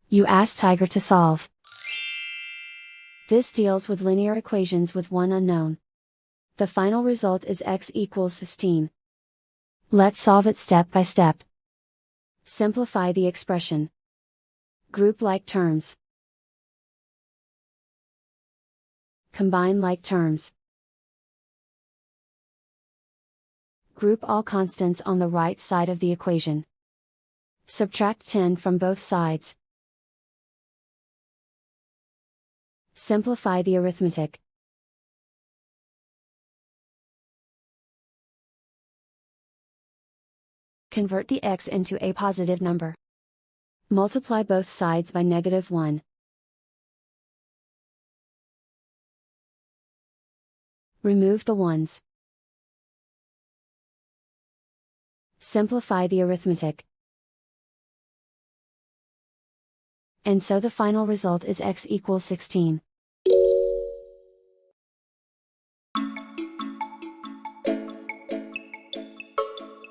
You ask Tiger to solve. This deals with linear equations with one unknown. The final result is x equals 16. Let's solve it step by step. Simplify the expression. Group like terms. Combine like terms. Group all constants on the right side of the equation. Subtract 10 from both sides. Simplify the arithmetic. Convert the x into a positive number. Multiply both sides by -1. Remove the ones. Simplify the arithmetic. And so the final result is x equals 16.